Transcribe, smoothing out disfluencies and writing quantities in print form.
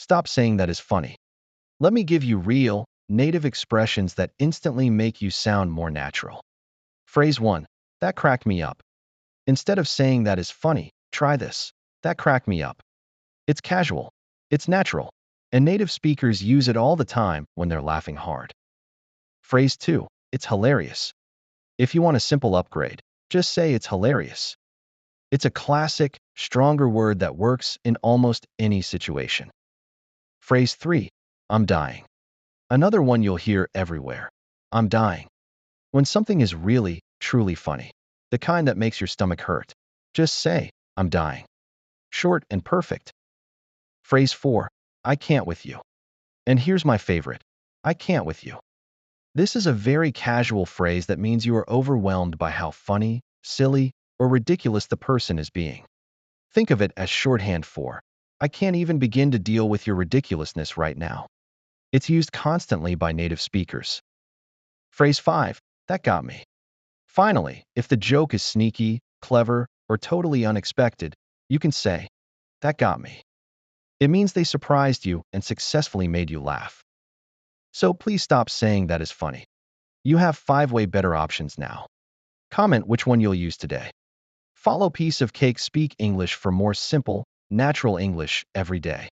Stop saying that is funny. Let me give you real, native expressions that instantly make you sound more natural. Phrase 1. That cracked me up. Instead of saying that is funny, try this. That cracked me up. It's casual. It's natural. And native speakers use it all the time when they're laughing hard. Phrase 2. It's hilarious. If you want a simple upgrade, just say it's hilarious. It's a classic, stronger word that works in almost any situation. Phrase 3. I'm dying. Another one you'll hear everywhere. I'm dying. When something is really, truly funny, the kind that makes your stomach hurt, just say, I'm dying. Short and perfect. Phrase 4. I can't with you. And here's my favorite. I can't with you. This is a very casual phrase that means you are overwhelmed by how funny, silly, or ridiculous the person is being. Think of it as shorthand for, I can't even begin to deal with your ridiculousness right now. It's used constantly by native speakers. Phrase 5. That got me. Finally, if the joke is sneaky, clever, or totally unexpected, you can say, that got me. It means they surprised you and successfully made you laugh. So please stop saying that is funny. You have 5 way better options now. Comment which one you'll use today. Follow Piece of Cake Speak English for more simple, natural English every day.